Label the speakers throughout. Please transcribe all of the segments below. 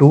Speaker 1: 2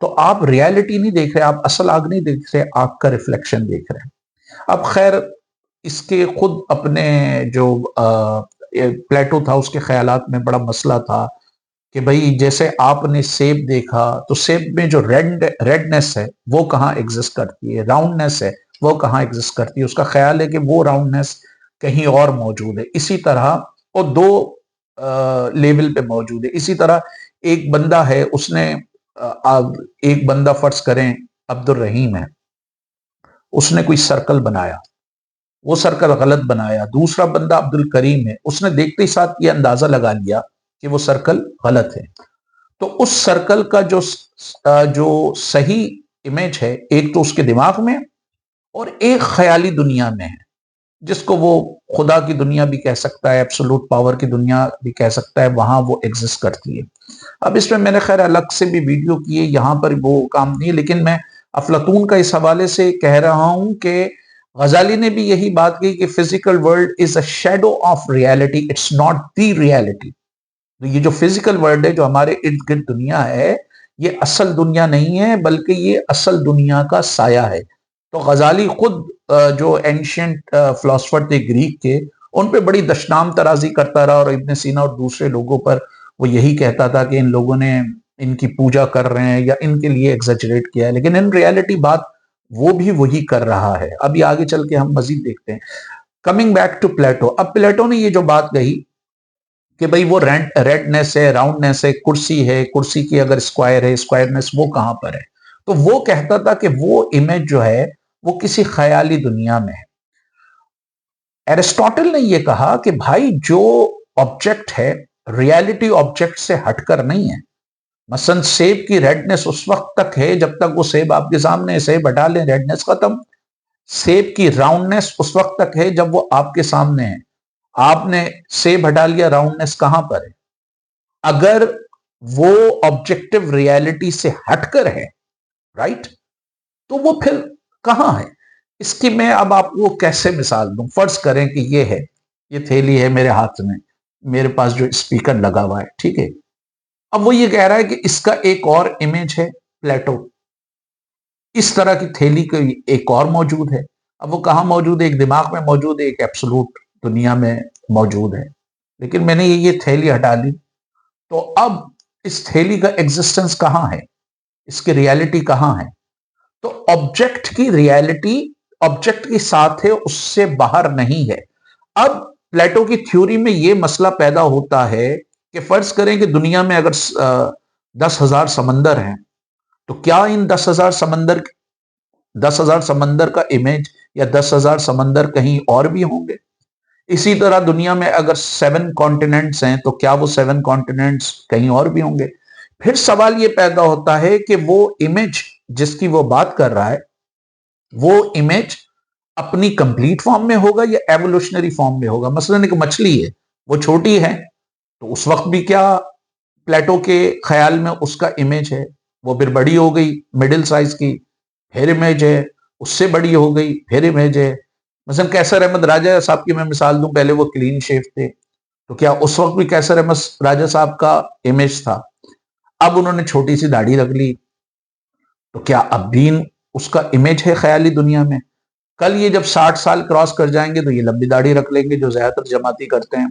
Speaker 1: تو آپ ریالٹی نہیں دیکھ رہے، آپ اصل آگ نہیں دیکھ رہے، آگ کا ریفلیکشن دیکھ رہے ہیں۔ اب خیر اس کے خود اپنے جو پلیٹو تھا اس کے خیالات میں بڑا مسئلہ تھا کہ بھئی جیسے آپ نے سیب دیکھا تو سیب میں جو ریڈنس ہے وہ کہاں ایگزسٹ کرتی ہے، راؤنڈنس ہے وہ کہاں ایگزسٹ کرتی ہے، اس کا خیال ہے کہ وہ راؤنڈنس کہیں اور موجود ہے۔ اسی طرح وہ دو لیول پہ موجود ہے۔ اسی طرح ایک بندہ ہے، اس نے ایک بندہ فرض کریں عبد الرحیم ہے، اس نے کوئی سرکل بنایا، وہ سرکل غلط بنایا۔ دوسرا بندہ عبد الکریم ہے، اس نے دیکھتے ہی ساتھ یہ اندازہ لگا لیا کہ وہ سرکل غلط ہے۔ تو اس سرکل کا جو صحیح امیج ہے، ایک تو اس کے دماغ میں اور ایک خیالی دنیا میں ہے، جس کو وہ خدا کی دنیا بھی کہہ سکتا ہے، ایبسولوٹ پاور کی دنیا بھی کہہ سکتا ہے، وہاں وہ ایگزسٹ کرتی ہے۔ اب اس میں میں نے خیر الگ سے بھی ویڈیو کی ہے، یہاں پر وہ کام نہیں ہے، لیکن میں افلاطون کا اس حوالے سے کہہ رہا ہوں کہ غزالی نے بھی یہی بات کی کہ physical world is a shadow of reality, it's not the reality. یہ جو فزیکل ورلڈ ہے، جو ہمارے ارد گرد دنیا ہے، یہ اصل دنیا نہیں ہے، بلکہ یہ اصل دنیا کا سایہ ہے۔ تو غزالی خود جو اینشینٹ فلاسفر تھے گریک کے، ان پہ بڑی دشنام ترازی کرتا رہا، اور ابن سینا اور دوسرے لوگوں پر وہ یہی کہتا تھا کہ ان لوگوں نے ان کی پوجا کر رہے ہیں یا ان کے لیے ایگزیجریٹ کیا ہے، لیکن ان ریالٹی بات وہ بھی وہی کر رہا ہے۔ اب یہ آگے چل کے ہم مزید دیکھتے ہیں۔ کمنگ بیک ٹو پلیٹو، اب پلیٹو نے یہ جو بات کہی کہ بھئی وہ ریڈنس ہے، راؤنڈنس ہے، کرسی ہے، کرسی کی اگر اسکوائر ہے، اسکوائرنس وہ کہاں پر ہے؟ تو وہ کہتا تھا کہ وہ امیج جو ہے وہ کسی خیالی دنیا میں ہے۔ ایرسٹوٹل نے یہ کہا کہ بھائی جو آبجیکٹ ہے، ریالٹی آبجیکٹ سے ہٹ کر نہیں ہے۔ مثلا سیب کی ریڈنس اس وقت تک ہے جب تک وہ سیب آپ کے سامنے ہے، سیب ہٹا لیں ریڈنس ختم۔ سیب کی راؤنڈنس اس وقت تک ہے جب وہ آپ کے سامنے ہے، آپ نے سیب ہٹا لیا، راؤنڈنس کہاں پر ہے؟ اگر وہ آبجیکٹو ریالٹی سے ہٹ کر ہے، رائٹ، تو وہ پھر کہاں ہے؟ اس کی میں اب آپ کو کیسے مثال دوں؟ فرض کریں کہ یہ ہے، یہ تھیلی ہے میرے ہاتھ میں، میرے پاس جو اسپیکر لگا ہوا ہے، ٹھیک ہے۔ اب وہ یہ کہہ رہا ہے کہ اس کا ایک اور امیج ہے پلیٹو، اس طرح کی تھیلی کا ایک اور موجود ہے۔ اب وہ کہاں موجود ہے؟ ایک دماغ میں موجود ہے، ایک ایبسولوٹ دنیا میں موجود ہے، لیکن میں نے یہ تھیلی ہٹا لی، تو اب اس تھیلی کا ایگزسٹنس کہاں ہے؟ اس کی ریالٹی کہاں ہے؟ تو آبجیکٹ کی ریالٹی آبجیکٹ کے ساتھ ہے، اس سے باہر نہیں ہے۔ اب پلیٹو کی تھیوری میں یہ مسئلہ پیدا ہوتا ہے کہ فرض کریں کہ دنیا میں اگر 10,000 سمندر ہیں، تو کیا ان 10,000 سمندر کا امیج یا 10,000 سمندر کہیں اور بھی ہوں گے؟ اسی طرح دنیا میں اگر 7 کانٹیننٹس ہیں، تو کیا وہ 7 کانٹیننٹس کہیں اور بھی ہوں گے؟ پھر سوال یہ پیدا ہوتا ہے کہ وہ امیج جس کی وہ بات کر رہا ہے، وہ امیج اپنی کمپلیٹ فارم میں ہوگا یا ایوولوشنری فارم میں ہوگا؟ مثلا ایک مچھلی ہے، وہ چھوٹی ہے، تو اس وقت بھی کیا پلیٹو کے خیال میں اس کا امیج ہے؟ وہ پھر بڑی ہو گئی مڈل سائز کی، پھر امیج ہے، اس سے بڑی ہو گئی، پھر امیج ہے۔ مثلا کیسر احمد راجہ صاحب کی میں مثال دوں، پہلے وہ کلین شیو تھے، تو کیا اس وقت بھی کیسر احمد راجہ صاحب کا امیج تھا؟ اب انہوں نے چھوٹی سی داڑھی رکھ لی، تو کیا اب بھی اس کا امیج ہے خیالی دنیا میں؟ کل یہ جب 60 سال کراس کر جائیں گے تو یہ لمبی داڑھی رکھ لیں گے جو زیادہ تر جماعتی کرتے ہیں،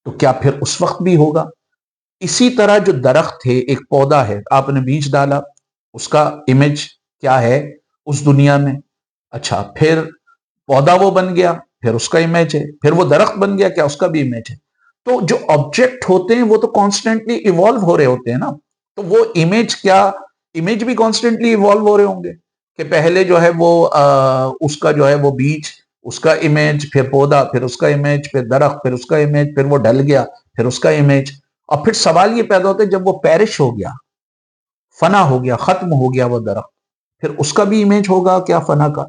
Speaker 1: تو کیا پھر اس وقت بھی ہوگا؟ اسی طرح جو درخت ہے، ایک پودا ہے، آپ نے بیج ڈالا، اس کا امیج کیا ہے اس دنیا میں؟ اچھا، پھر پودا وہ بن گیا، پھر اس کا امیج ہے، پھر وہ درخت بن گیا، کیا اس کا بھی امیج ہے؟ تو جو آبجیکٹ ہوتے ہیں وہ تو کانسٹنٹلی ایوالو ہو رہے ہوتے ہیں نا، تو وہ امیج کیا، امیج بھی کانسٹنٹلی ایوالو ہو رہے ہوں گے کہ پہلے جو ہے وہ اس کا جو ہے وہ بیج، اس کا امیج، پھر پودا، پھر اس کا امیج، پھر درخت، پھر اس کا امیج، پھر وہ ڈل گیا، پھر اس کا امیج۔ اور پھر سوال یہ پیدا ہوتا ہے جب وہ پیرش ہو گیا، فنا ہو گیا، ختم ہو گیا وہ درخت، پھر اس کا بھی امیج ہوگا کیا فنا کا؟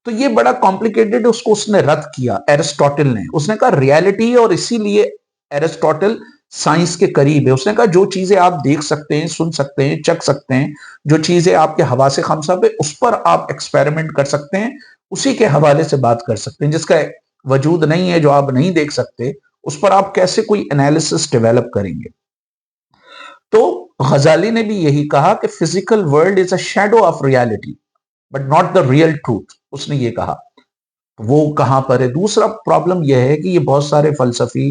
Speaker 1: تو یہ بڑا کمپلیکیٹڈ، اس کو اس نے رد کیا ایرسٹوٹل نے۔ اس نے کہا ریالٹی، اور اسی لیے ایرسٹوٹل سائنس کے قریب ہے۔ اس نے کہا جو چیزیں آپ دیکھ سکتے ہیں، سن سکتے ہیں، چکھ سکتے ہیں، جو چیزیں آپ کے حواس خمسہ پہ، اس پر آپ ایکسپیریمنٹ کر سکتے ہیں، اسی کے حوالے سے بات کر سکتے ہیں۔ جس کا وجود نہیں ہے، جو آپ نہیں دیکھ سکتے، اس پر آپ کیسے کوئی انالیسس ڈیولپ کریں گے؟ تو غزالی نے بھی یہی کہا کہ physical world is a shadow of reality but not the real truth, اس نے یہ کہا۔ وہ کہاں پر ہے؟ دوسرا پرابلم یہ ہے کہ یہ بہت سارے فلسفی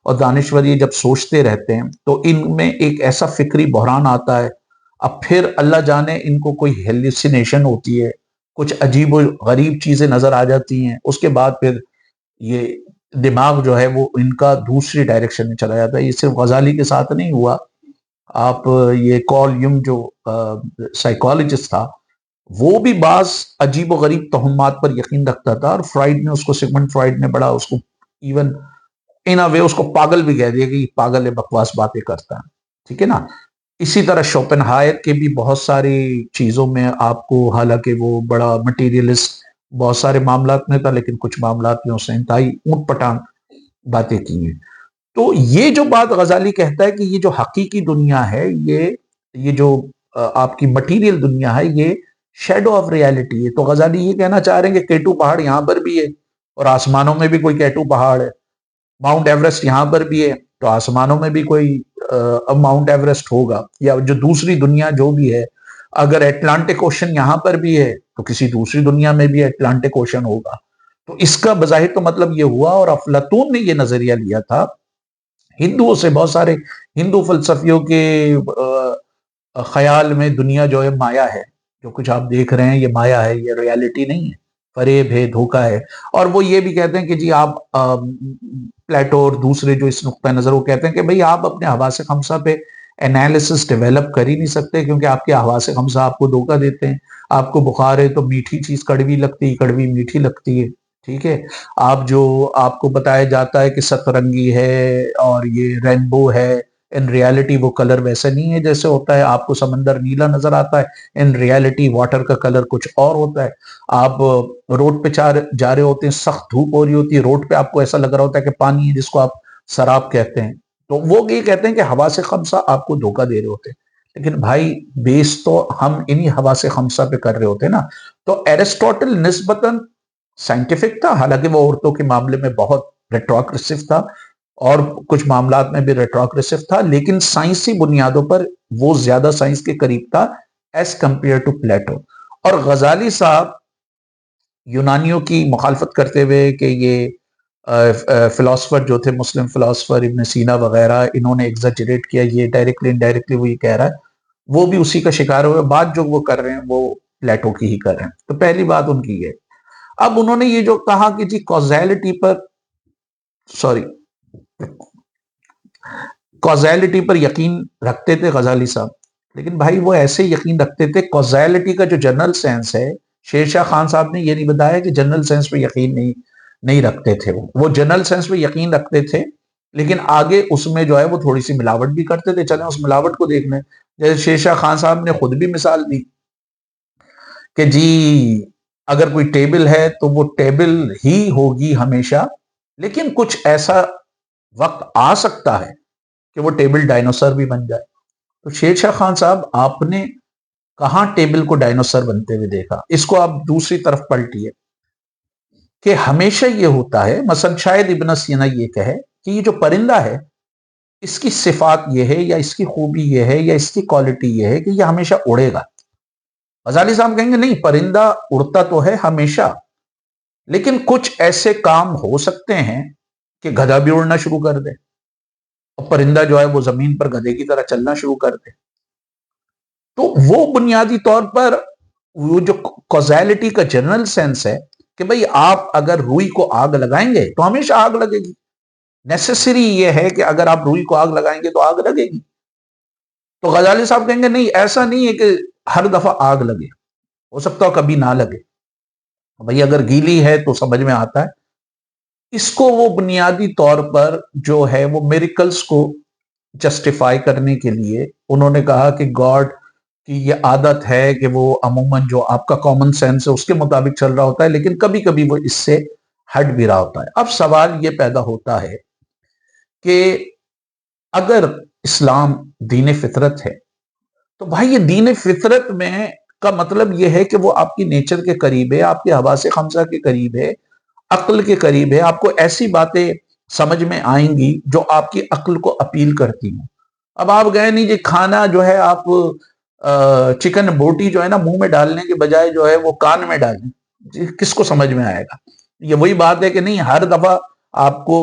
Speaker 1: اور دانشور یہ جب سوچتے رہتے ہیں تو ان میں ایک ایسا فکری بحران آتا ہے، اب پھر اللہ جانے ان کو کوئی ہیلوسینیشن ہوتی ہے، کچھ عجیب و غریب چیزیں نظر آ جاتی ہیں، اس کے بعد پھر یہ دماغ جو ہے وہ ان کا دوسری ڈائریکشن میں چلا جاتا ہے۔ یہ صرف غزالی کے ساتھ نہیں ہوا، آپ یہ کال یم جو سائیکالوجسٹ تھا وہ بھی بعض عجیب و غریب توہمات پر یقین رکھتا تھا، اور فرائیڈ نے اس کو، سیگمنڈ فرائیڈ نے بڑا اس کو ایون ان اے وے اس کو پاگل بھی کہہ دیا کہ یہ پاگل ہے، بکواس باتیں کرتا ہے، ٹھیک ہے نا۔ اسی طرح شوپنہائر کے بھی بہت ساری چیزوں میں آپ کو، حالانکہ وہ بڑا مٹیریلسٹ بہت سارے معاملات میں تھا لیکن کچھ معاملات میں اس نے انتہائی اونٹ پٹانگ باتیں کی ہیں۔ تو یہ جو بات غزالی کہتا ہے کہ یہ جو حقیقی دنیا ہے، یہ جو آپ کی مٹیریل دنیا ہے، یہ شیڈو آف ریالٹی ہے۔ تو غزالی یہ کہنا چاہ رہے ہیں کہ کیٹو پہاڑ یہاں پر بھی ہے اور آسمانوں میں بھی کوئی کیٹو پہاڑ ہے، ماؤنٹ ایوریسٹ یہاں پر بھی ہے تو آسمانوں میں بھی کوئی ماؤنٹ ایوریسٹ ہوگا، یا جو دوسری دنیا جو بھی ہے، اگر اٹلانٹک اوشن یہاں پر بھی ہے تو کسی دوسری دنیا میں بھی اٹلانٹک اوشن ہوگا۔ تو اس کا بظاہر تو مطلب یہ ہوا، اور افلاطون نے یہ نظریہ لیا تھا ہندوؤں سے، بہت سارے ہندو فلسفیوں کے خیال میں دنیا جو ہے مایا ہے، جو کچھ آپ دیکھ رہے ہیں یہ مایا ہے، یہ ریالٹی نہیں ہے، فریب ہے، دھوکہ ہے۔ اور وہ یہ بھی کہتے ہیں کہ جی آپ پلیٹو اور دوسرے جو اس نقطہ نظر وہ کہتے ہیں کہ بھئی آپ اپنے حواس خمسہ پہ انالیسس ڈیولپ کر ہی نہیں سکتے، کیونکہ آپ کے حواس خمسہ آپ کو دھوکہ دیتے ہیں۔ آپ کو بخار ہے تو میٹھی چیز کڑوی لگتی ہے، کڑوی میٹھی لگتی ہے، ٹھیک ہے۔ آپ کو بتایا جاتا ہے کہ سترنگی ہے اور یہ رینبو ہے، ان ریالٹی وہ کلر ویسا نہیں ہے جیسے ہوتا ہے۔ آپ کو سمندر نیلا نظر آتا ہے، ان ریالٹی واٹر کا کلر کچھ اور ہوتا ہے۔ آپ روڈ پہ جا رہے ہوتے ہیں، سخت دھوپ ہو رہی ہوتی ہے، روڈ پہ آپ کو ایسا لگ رہا ہوتا ہے کہ پانی ہے جس کو آپ سراب کہتے ہیں۔ تو وہ یہ کہتے ہیں کہ حواس خمسہ آپ کو دھوکہ دے رہے ہوتے ہیں، لیکن بھائی بیس تو ہم انہی حواس خمسہ پہ کر رہے ہوتے ہیں نا۔ تو ایرسٹوٹل نسبتاً سائنٹیفک تھا، حالانکہ وہ عورتوں کے معاملے میں بہت ریٹروگریسو تھا اور کچھ معاملات میں بھی ریٹروگریسو تھا، لیکن سائنسی بنیادوں پر وہ زیادہ سائنس کے قریب تھا ایز کمپیئر ٹو پلیٹو۔ اور غزالی صاحب یونانیوں کی مخالفت کرتے ہوئے کہ یہ فلاسفر جو تھے، مسلم فلاسفر ابن سینا وغیرہ، انہوں نے ایگزیجریٹ کیا، یہ ڈائریکٹلی انڈائریکٹلی وہ یہ کہہ رہا ہے، وہ بھی اسی کا شکار ہوئے۔ بات جو وہ کر رہے ہیں وہ پلیٹو کی ہی کر رہے ہیں۔ تو پہلی بات ان کی ہے۔ اب انہوں نے یہ جو کہا کہ جی کازیلٹی پر یقین رکھتے تھے غزالی صاحب، لیکن بھائی وہ ایسے یقین رکھتے تھے، کازیلٹی کا جو جنرل سینس ہے، شیر شاہ خان صاحب نے یہ نہیں بتایا کہ جنرل سینس پہ یقین نہیں رکھتے تھے، وہ جنرل سینس پہ یقین رکھتے تھے، لیکن آگے اس میں جو ہے وہ تھوڑی سی ملاوٹ بھی کرتے تھے۔ چلیں اس ملاوٹ کو دیکھ لیں، جیسے شیر شاہ خان صاحب نے خود بھی مثال دی کہ جی اگر کوئی ٹیبل ہے تو وہ ٹیبل ہی ہوگی ہمیشہ، لیکن کچھ ایسا وقت آ سکتا ہے کہ وہ ٹیبل ڈائنوسر بھی بن جائے۔ تو شیر شاہ خان صاحب آپ نے کہاں ٹیبل کو ڈائنوسر بنتے ہوئے دیکھا؟ اس کو آپ دوسری طرف پلٹیے کہ ہمیشہ یہ ہوتا ہے، مثلا شاید ابن سینا یہ کہے کہ یہ جو پرندہ ہے اس کی صفات یہ ہے یا اس کی خوبی یہ ہے یا اس کی کوالٹی یہ ہے کہ یہ ہمیشہ اڑے گا۔ غزالی صاحب کہیں گے نہیں، پرندہ اڑتا تو ہے ہمیشہ، لیکن کچھ ایسے کام ہو سکتے ہیں کہ گدھا بھی اڑنا شروع کر دے اور پرندہ جو ہے وہ زمین پر گدھے کی طرح چلنا شروع کر دے۔ تو وہ بنیادی طور پر وہ جو کازیلٹی کا جنرل سینس ہے کہ بھئی آپ اگر روئی کو آگ لگائیں گے تو ہمیشہ آگ لگے گی، نیسیسری یہ ہے کہ اگر آپ روئی کو آگ لگائیں گے تو آگ لگے گی۔ تو غزالی صاحب کہیں گے نہیں، ایسا نہیں ہے کہ ہر دفعہ آگ لگے، ہو سکتا ہو کبھی نہ لگے۔ بھئی اگر گیلی ہے تو سمجھ میں آتا ہے۔ اس کو وہ بنیادی طور پر جو ہے وہ میریکلز کو جسٹیفائی کرنے کے لیے انہوں نے کہا کہ گاڈ کی یہ عادت ہے کہ وہ عموماً جو آپ کا کامن سینس ہے اس کے مطابق چل رہا ہوتا ہے، لیکن کبھی کبھی وہ اس سے ہٹ بھی رہا ہوتا ہے۔ اب سوال یہ پیدا ہوتا ہے کہ اگر اسلام دین فطرت ہے تو بھائی یہ دین فطرت میں کا مطلب یہ ہے کہ وہ آپ کی نیچر کے قریب ہے، آپ کے حواس خمسہ کے قریب ہے، عقل کے قریب ہے، آپ کو ایسی باتیں سمجھ میں آئیں گی جو آپ کی عقل کو اپیل کرتی ہیں۔ اب آپ گئے نہیں جی کھانا جو ہے آپ چکن بوٹی جو ہے نا منہ میں ڈالنے کے بجائے جو ہے وہ کان میں ڈالیں، جی کس کو سمجھ میں آئے گا؟ یہ وہی بات ہے کہ نہیں ہر دفعہ آپ کو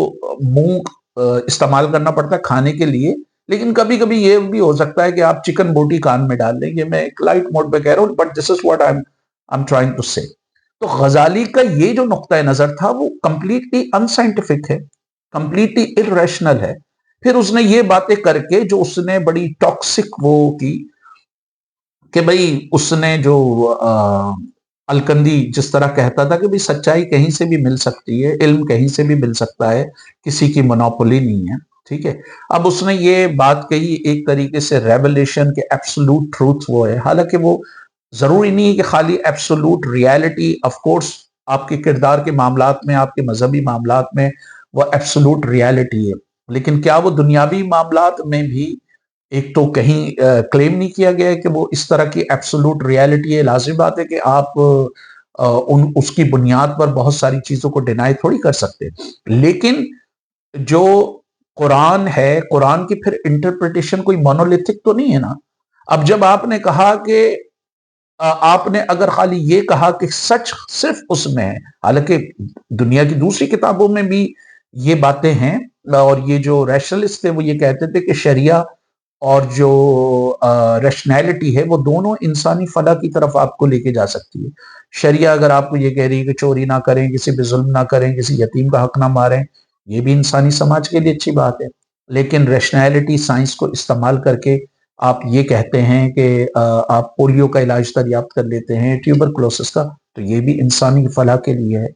Speaker 1: منہ استعمال کرنا پڑتا ہے کھانے کے لیے، لیکن کبھی کبھی یہ بھی ہو سکتا ہے کہ آپ چکن بوٹی کان میں ڈال دیں. یہ میں ایک لائٹ موڈ پہ کہہ رہا ہوں، but this is what I am trying to say. تو غزالی کا یہ جو نقطہ نظر تھا وہ کمپلیٹلی ان سائنٹیفک ہے، کمپلیٹلی ارریشنل ہے. پھر اس نے یہ باتیں کر کے جو اس نے بڑی ٹاکسک وہ کی کہ بھئی اس نے جو الکندی جس طرح کہتا تھا کہ بھئی سچائی کہیں سے بھی مل سکتی ہے، علم کہیں سے بھی مل سکتا ہے، کسی کی منوپولی نہیں ہے. ٹھیک ہے. اب اس نے یہ بات کہی ایک طریقے سے ریولیشن کے ایبسولوٹ ٹروتھ وہ ہے، حالانکہ وہ ضروری نہیں ہے کہ خالی ایبسولوٹ ریالٹی. آف کورس آپ کے کردار کے معاملات میں، آپ کے مذہبی معاملات میں وہ ایبسولوٹ ریالٹی ہے، لیکن کیا وہ دنیاوی معاملات میں بھی ایک تو کہیں کلیم نہیں کیا گیا ہے کہ وہ اس طرح کی ایبسولوٹ ریالٹی ہے؟ لازم بات ہے کہ آپ اس کی بنیاد پر بہت ساری چیزوں کو ڈینائی تھوڑی کر سکتے، لیکن جو قرآن ہے، قرآن کی پھر انٹرپریٹیشن کوئی مونولیتھک تو نہیں ہے نا. اب جب آپ نے کہا کہ آپ نے اگر خالی یہ کہا کہ سچ صرف اس میں ہے، حالانکہ دنیا کی دوسری کتابوں میں بھی یہ باتیں ہیں، اور یہ جو ریشنلسٹ تھے وہ یہ کہتے تھے کہ شریعہ اور جو ریشنیلٹی ہے وہ دونوں انسانی فلاح کی طرف آپ کو لے کے جا سکتی ہے. شریعہ اگر آپ کو یہ کہہ رہی ہے کہ چوری نہ کریں، کسی پہ ظلم نہ کریں، کسی یتیم کا حق نہ ماریں، یہ بھی انسانی سماج کے لیے اچھی بات ہے. لیکن ریشنیلٹی سائنس کو استعمال کر کے آپ یہ کہتے ہیں کہ آپ پولیو کا علاج دریافت کر لیتے ہیں، ٹیوبرکلوسس کا، تو یہ بھی انسانی فلاح کے لیے ہے.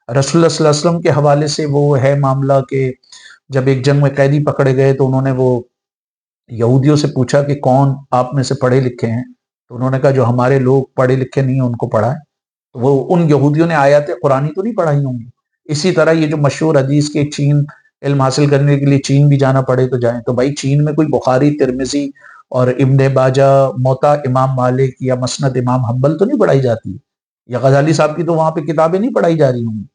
Speaker 1: رسول اللہ صلی اللہ علیہ وسلم کے حوالے سے وہ ہے معاملہ کہ جب ایک جنگ میں قیدی پکڑے گئے تو انہوں نے وہ یہودیوں سے پوچھا کہ کون آپ میں سے پڑھے لکھے ہیں، تو انہوں نے کہا جو ہمارے لوگ پڑھے لکھے نہیں ہیں ان کو پڑھائیں. تو وہ ان یہودیوں نے آیات قرآنی تو نہیں پڑھائی ہوں گی. اسی طرح یہ جو مشہور حدیث کے چین علم حاصل کرنے کے لیے چین بھی جانا پڑے تو جائیں، تو بھائی چین میں کوئی بخاری، ترمذی اور ابن باجہ، موطا امام مالک یا مسند امام حنبل تو نہیں پڑھائی جاتی، یا غزالی صاحب کی تو وہاں پہ کتابیں نہیں پڑھائی جا رہی ہوں گی.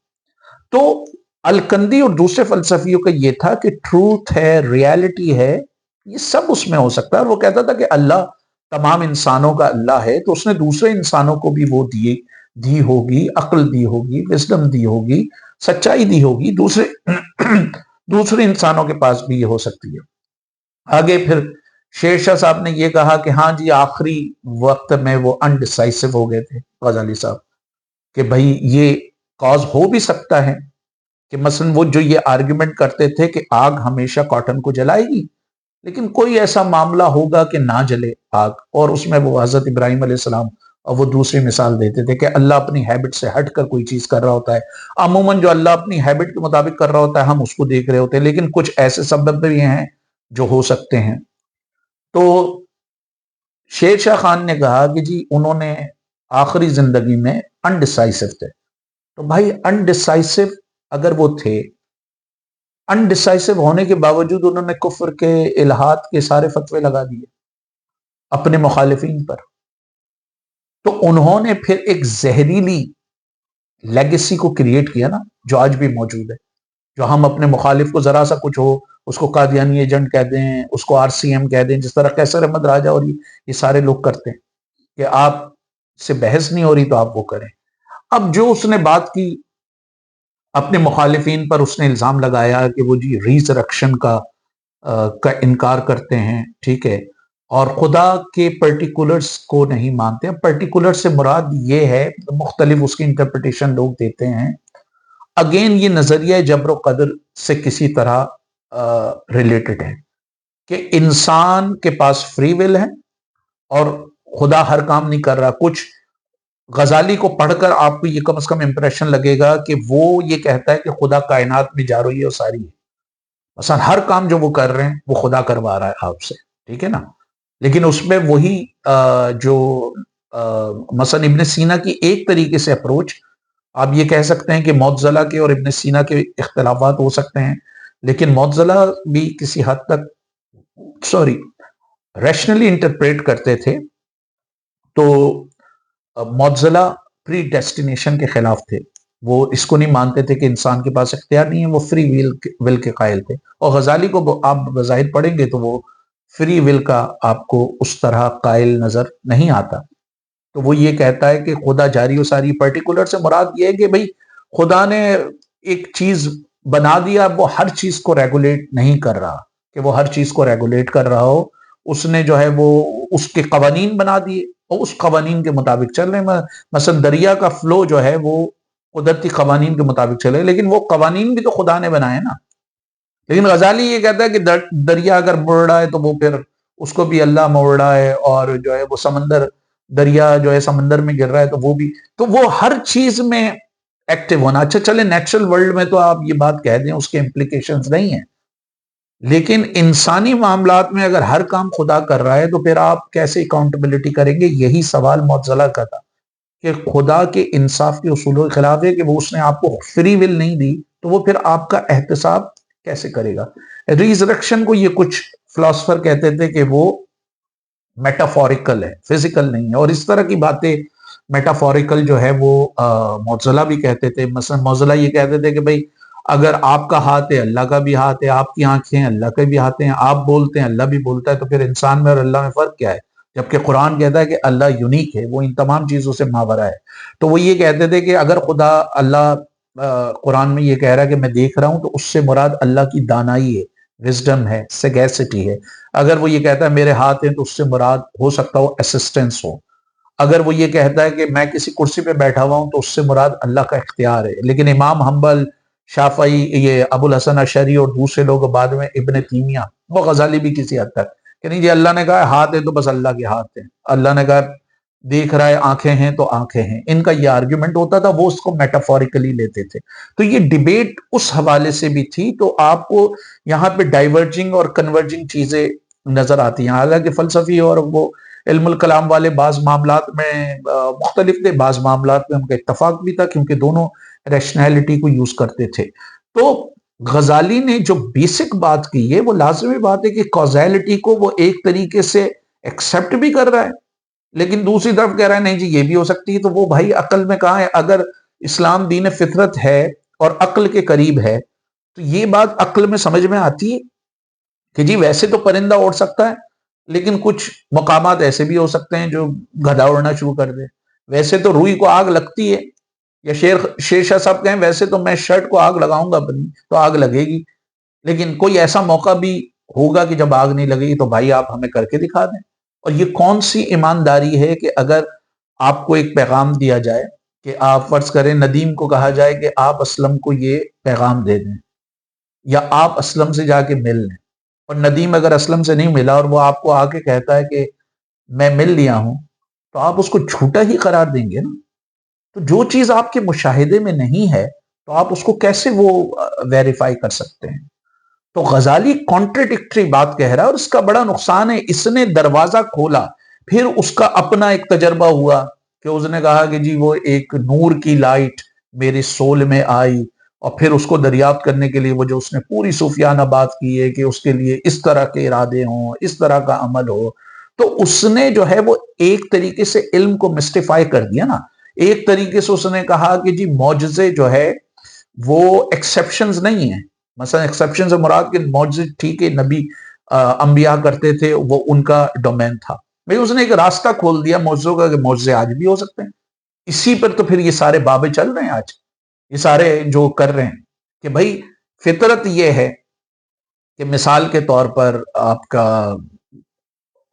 Speaker 1: تو الکندی اور دوسرے فلسفیوں کا یہ تھا کہ ٹروتھ ہے، ریالٹی ہے، یہ سب اس میں ہو سکتا ہے. اور وہ کہتا تھا کہ اللہ تمام انسانوں کا اللہ ہے، تو اس نے دوسرے انسانوں کو بھی وہ دی ہوگی، عقل دی ہوگی، وزڈم دی ہوگی، سچائی دی ہوگی، دوسرے انسانوں کے پاس بھی یہ ہو سکتی ہے. آگے پھر شیر شاہ صاحب نے یہ کہا کہ ہاں جی آخری وقت میں وہ انڈیسائسو ہو گئے تھے غزالی صاحب، کہ بھائی یہ کاز ہو بھی سکتا ہے کہ مثلا وہ جو یہ آرگیومنٹ کرتے تھے کہ آگ ہمیشہ کاٹن کو جلائے گی، لیکن کوئی ایسا معاملہ ہوگا کہ نہ جلے آگ. اور اس میں وہ حضرت ابراہیم علیہ السلام اور وہ دوسری مثال دیتے تھے کہ اللہ اپنی ہیبٹ سے ہٹ کر کوئی چیز کر رہا ہوتا ہے. عموماً جو اللہ اپنی ہیبٹ کے مطابق کر رہا ہوتا ہے ہم اس کو دیکھ رہے ہوتے ہیں، لیکن کچھ ایسے سبب بھی ہیں جو ہو سکتے ہیں. تو شیر شاہ خان نے کہا کہ جی انہوں نے آخری زندگی میں انڈیسائسو تھے. تو بھائی انڈیسائسو اگر وہ تھے، انڈیسائسو ہونے کے باوجود انہوں نے کفر کے، الہاد کے سارے فتوے لگا دیے اپنے مخالفین پر. تو انہوں نے پھر ایک زہریلی لیگیسی کو کریٹ کیا نا، جو آج بھی موجود ہے. جو ہم اپنے مخالف کو ذرا سا کچھ ہو اس کو قادیانی ایجنٹ کہہ دیں، اس کو RCM کہہ دیں، جس طرح قیصر احمد راجہ اور یہ سارے لوگ کرتے ہیں کہ آپ سے بحث نہیں ہو رہی تو آپ وہ کریں. اب جو اس نے بات کی اپنے مخالفین پر، اس نے الزام لگایا کہ وہ جی ریزرکشن کا انکار کرتے ہیں، ٹھیک ہے، اور خدا کے پرٹیکولرز کو نہیں مانتے ہیں. پرٹیکولر سے مراد یہ ہے، مختلف اس کی انٹرپریٹیشن لوگ دیتے ہیں. اگین یہ نظریہ جبر و قدر سے کسی طرح ریلیٹڈ ہے کہ انسان کے پاس فری ول ہے اور خدا ہر کام نہیں کر رہا. کچھ غزالی کو پڑھ کر آپ کو یہ کم از کم امپریشن لگے گا کہ وہ یہ کہتا ہے کہ خدا کائنات میں جا رہی ہے اور ساری ہے، مثلا ہر کام جو وہ کر رہے ہیں وہ خدا کروا رہا ہے آپ سے، ٹھیک ہے نا. لیکن اس میں وہی جو مثلا ابن سینا کی ایک طریقے سے اپروچ، آپ یہ کہہ سکتے ہیں کہ معتزلہ کے اور ابن سینا کے اختلافات ہو سکتے ہیں، لیکن معتزلہ بھی کسی حد تک ریشنلی انٹرپریٹ کرتے تھے. تو معتزلہ پری ڈیسٹینیشن کے خلاف تھے، وہ اس کو نہیں مانتے تھے کہ انسان کے پاس اختیار نہیں ہے، وہ فری ول کے قائل تھے. اور غزالی کو آپ بظاہر پڑھیں گے تو وہ فری ول کا آپ کو اس طرح قائل نظر نہیں آتا۔ تو وہ یہ کہتا ہے کہ خدا جاری و ساری، پرٹیکولر سے مراد یہ ہے کہ بھئی خدا نے ایک چیز بنا دیا، وہ ہر چیز کو ریگولیٹ نہیں کر رہا کہ وہ ہر چیز کو ریگولیٹ کر رہا ہو، اس نے جو ہے وہ اس کے قوانین بنا دیے اور اس قوانین کے مطابق چل رہے ہیں۔ مثلا دریا کا فلو جو ہے وہ قدرتی قوانین کے مطابق چلے، لیکن وہ قوانین بھی تو خدا نے بنائے نا۔ لیکن غزالی یہ کہتا ہے کہ دریا اگر مڑ رہا ہے تو وہ پھر اس کو بھی اللہ موڑ رہا ہے، اور جو ہے وہ سمندر، دریا جو ہے سمندر میں گر رہا ہے تو وہ بھی، تو وہ ہر چیز میں ایکٹیو ہونا۔ اچھا چلے نیچرل ورلڈ میں تو آپ یہ بات کہہ دیں، اس کے امپلیکیشنز نہیں ہیں، لیکن انسانی معاملات میں اگر ہر کام خدا کر رہا ہے تو پھر آپ کیسے اکاؤنٹیبلٹی کریں گے؟ یہی سوال معتزلہ کا تھا کہ خدا کے انصاف کے اصولوں کے خلاف ہے کہ وہ اس نے آپ کو فری ول نہیں دی، تو وہ پھر آپ کا احتساب کیسے کرے گا؟ ریزرکشن کو یہ کچھ فلاسفر کہتے تھے کہ وہ میٹافوریکل ہے، فزیکل نہیں ہے، اور اس طرح کی باتیں میٹافوریکل جو ہے وہ معتزلہ بھی کہتے تھے۔ مثلا معتزلہ یہ کہتے تھے کہ بھئی اگر آپ کا ہاتھ ہے اللہ کا بھی ہاتھ ہے، آپ کی آنکھیں ہیں اللہ کے بھی ہاتھ ہیں، آپ بولتے ہیں اللہ بھی بولتا ہے، تو پھر انسان میں اور اللہ میں فرق کیا ہے؟ جبکہ قرآن کہتا ہے کہ اللہ یونیک ہے، وہ ان تمام چیزوں سے ماورا ہے۔ تو وہ یہ کہتے تھے کہ اگر خدا اللہ قرآن میں یہ کہہ رہا ہے کہ میں دیکھ رہا ہوں، تو اس سے مراد اللہ کی دانائی ہے، وزڈم ہے، سیگیسٹی ہے۔ اگر وہ یہ کہتا ہے میرے ہاتھ ہیں، تو اس سے مراد ہو سکتا ہو اسسٹنس ہو۔ اگر وہ یہ کہتا ہے کہ میں کسی کرسی پہ بیٹھا ہوا ہوں، تو اس سے مراد اللہ کا اختیار ہے۔ لیکن امام حنبل، شافعی، یہ ابو الحسن اشعری اور دوسرے لوگ بعد میں ابن تیمیہ، وہ غزالی بھی کسی حد تک کہ نہیں جی اللہ نے کہا ہاتھ ہے تو بس اللہ کے ہاتھ ہیں، اللہ نے کہا دیکھ رہا ہے آنکھیں ہیں تو آنکھیں ہیں۔ ان کا یہ آرگیومنٹ ہوتا تھا، وہ اس کو میٹافوریکلی لیتے تھے۔ تو یہ ڈیبیٹ اس حوالے سے بھی تھی۔ تو آپ کو یہاں پہ ڈائیورجنگ اور کنورجنگ چیزیں نظر آتی ہیں، حالانکہ فلسفی اور وہ علم الکلام والے بعض معاملات میں مختلف تھے، بعض معاملات میں ان کا اتفاق بھی تھا، کیونکہ دونوں ریشنلٹی کو یوز کرتے تھے۔ تو غزالی نے جو بیسک بات کی ہے، وہ لازمی بات ہے کہ کازیلٹی کو وہ ایک طریقے سے ایکسپٹ بھی کر رہا ہے، لیکن دوسری طرف کہہ رہا ہے نہیں جی یہ بھی ہو سکتی ہے۔ تو وہ بھائی عقل میں کہاں ہے؟ اگر اسلام دین فطرت ہے اور عقل کے قریب ہے، تو یہ بات عقل میں سمجھ میں آتی ہے کہ جی ویسے تو پرندہ اڑ سکتا ہے، لیکن کچھ مقامات ایسے بھی ہو سکتے ہیں جو گدھا اڑنا شروع کر دے۔ ویسے تو روئی کو آگ لگتی ہے، یا شیر شاہ صاحب کہیں ویسے تو میں شرٹ کو آگ لگاؤں گا اپنی تو آگ لگے گی، لیکن کوئی ایسا موقع بھی ہوگا کہ جب آگ نہیں لگے گی، تو بھائی آپ ہمیں کر کے دکھا دیں۔ اور یہ کون سی ایمانداری ہے کہ اگر آپ کو ایک پیغام دیا جائے کہ آپ فرض کریں ندیم کو کہا جائے کہ آپ اسلم کو یہ پیغام دے دیں، یا آپ اسلم سے جا کے مل لیں، اور ندیم اگر اسلم سے نہیں ملا اور وہ آپ کو آ کے کہتا ہے کہ میں مل لیا ہوں، تو آپ اس کو جھوٹا ہی قرار دیں گے نا۔ تو جو چیز آپ کے مشاہدے میں نہیں ہے، تو آپ اس کو کیسے وہ ویریفائی کر سکتے ہیں؟ تو غزالی کانٹرڈکٹری بات کہہ رہا ہے، اور اس کا بڑا نقصان ہے۔ اس نے دروازہ کھولا، پھر اس کا اپنا ایک تجربہ ہوا کہ اس نے کہا کہ جی وہ ایک نور کی لائٹ میرے سول میں آئی، اور پھر اس کو دریافت کرنے کے لیے وہ جو اس نے پوری صوفیانہ بات کی ہے کہ اس کے لیے اس طرح کے ارادے ہوں، اس طرح کا عمل ہو، تو اس نے جو ہے وہ ایک طریقے سے علم کو مسٹیفائی کر دیا نا۔ ایک طریقے سے اس نے کہا کہ جی معجزے جو ہے وہ ایکسیپشنز نہیں ہیں۔ مثلا ایکسیپشن سے مراد کہ معجزے ٹھیک ہے نبی انبیاء کرتے تھے، وہ ان کا ڈومین تھا، بھئی اس نے ایک راستہ کھول دیا معجزوں کا کہ معجزے آج بھی ہو سکتے ہیں۔ اسی پر تو پھر یہ سارے بابے چل رہے ہیں آج، یہ سارے جو کر رہے ہیں کہ بھئی فطرت یہ ہے کہ مثال کے طور پر آپ کا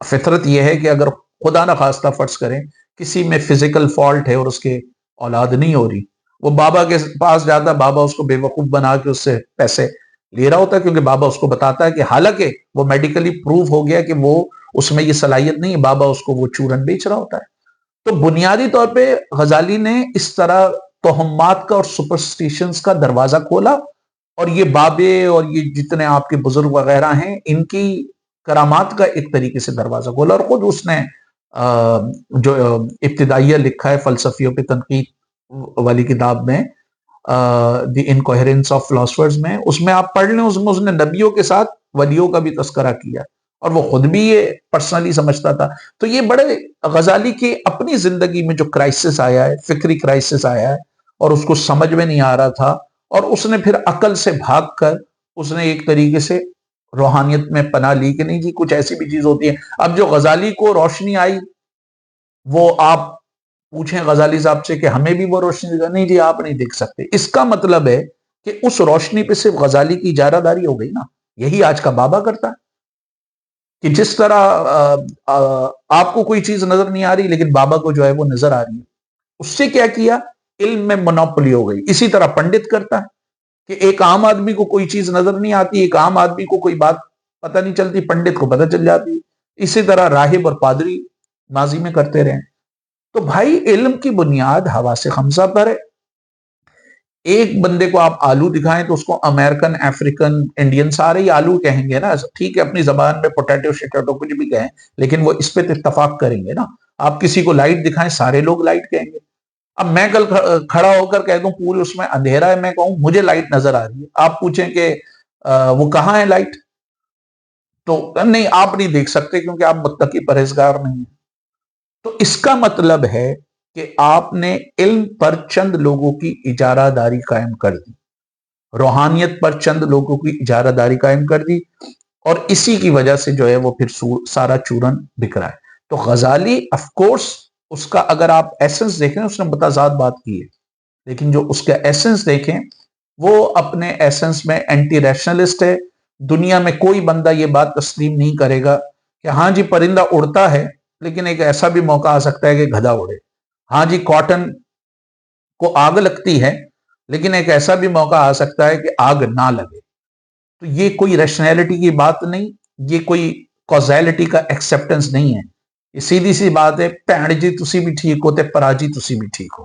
Speaker 1: فطرت یہ ہے کہ اگر خدا نہ خواستہ فرض کریں کسی میں فزیکل فالٹ ہے اور اس کے اولاد نہیں ہو رہی، وہ بابا کے پاس جاتا ہے، بابا اس کو بے وقوف بنا کے اس سے پیسے لے رہا ہوتا ہے، کیونکہ بابا اس کو بتاتا ہے کہ حالانکہ وہ میڈیکلی پروف ہو گیا کہ وہ اس میں یہ صلاحیت نہیں ہے، بابا اس کو وہ چورن بیچ رہا ہوتا ہے۔ تو بنیادی طور پہ غزالی نے اس طرح توہمات کا اور سپرسٹیشنز کا دروازہ کھولا، اور یہ بابے اور یہ جتنے آپ کے بزرگ وغیرہ ہیں ان کی کرامات کا ایک طریقے سے دروازہ کھولا۔ اور خود اس نے جو ابتدائیہ لکھا ہے فلسفیوں پہ تنقید والی کتاب میں، دی انکوہرنس آف فلاسفرز میں، اس میں آپ پڑھ لیں، اس میں اس نے نبیوں کے ساتھ ولیوں کا بھی تذکرہ کیا، اور وہ خود بھی یہ پرسنلی سمجھتا تھا۔ تو یہ بڑے غزالی کی اپنی زندگی میں جو کرائسس آیا ہے، فکری کرائسس آیا ہے، اور اس کو سمجھ میں نہیں آ رہا تھا، اور اس نے پھر عقل سے بھاگ کر اس نے ایک طریقے سے روحانیت میں پناہ لی کہ نہیں جی کچھ ایسی بھی چیز ہوتی ہے. اب جو غزالی کو روشنی آئی وہ آپ پوچھیں غزالی صاحب سے کہ ہمیں بھی وہ روشنی دکھا, نہیں جی آپ نہیں دیکھ سکتے. اس کا مطلب ہے کہ اس روشنی پہ صرف غزالی کی اجارہ داری ہو گئی نا. یہی آج کا بابا کرتا ہے کہ جس طرح آپ کو کوئی چیز نظر نہیں آ رہی لیکن بابا کو جو ہے وہ نظر آ رہی ہے. اس سے کیا کیا, علم میں منوپلی ہو گئی. اسی طرح پنڈت کرتا ہے کہ ایک عام آدمی کو کوئی چیز نظر نہیں آتی, ایک عام آدمی کو کوئی بات پتہ نہیں چلتی, پنڈت کو پتہ چل جاتی. اسی طرح راہب اور پادری ماضی میں کرتے رہے. تو بھائی علم کی بنیاد حواس خمسہ پر ہے. ایک بندے کو آپ آلو دکھائیں تو اس کو امریکن, افریقن, انڈین سارے ہی آلو کہیں گے نا. ٹھیک ہے اپنی زبان میں پوٹیٹو شیٹیٹو کچھ بھی کہیں لیکن وہ اس پہ اتفاق کریں گے نا. آپ کسی کو لائٹ دکھائیں سارے لوگ لائٹ کہیں گے. اب میں کل کھڑا ہو کر کہہ دوں پورے اس میں اندھیرا ہے, میں کہوں مجھے لائٹ نظر آ رہی ہے, آپ پوچھیں کہ وہ کہاں ہے لائٹ, تو نہیں آپ نہیں دیکھ سکتے کیونکہ آپ متقی پرہیزگار نہیں ہیں. تو اس کا مطلب ہے کہ آپ نے علم پر چند لوگوں کی اجارہ داری قائم کر دی, روحانیت پر چند لوگوں کی اجارہ داری قائم کر دی, اور اسی کی وجہ سے جو ہے وہ پھر سارا چورن بکھ رہا ہے. تو غزالی آف کورس اس کا اگر آپ ایسنس دیکھیں اس نے متضاد بات کی ہے, لیکن جو اس کا ایسنس دیکھیں وہ اپنے ایسنس میں اینٹی ریشنلسٹ ہے. دنیا میں کوئی بندہ یہ بات تسلیم نہیں کرے گا کہ ہاں جی پرندہ اڑتا ہے لیکن ایک ایسا بھی موقع آ سکتا ہے کہ گدھا اڑے. ہاں جی کاٹن کو آگ لگتی ہے لیکن ایک ایسا بھی موقع آ سکتا ہے کہ آگ نہ لگے. تو یہ کوئی ریشنلٹی کی بات نہیں, یہ کوئی کوزیلٹی کا ایکسیپٹنس نہیں ہے. یہ سیدھی سی بات ہے, بھੈਣ ਜੀ ਤੁਸੀਂ بھی ٹھیک ہو تے پرا جی ਤੁਸੀਂ بھی ٹھیک ہو.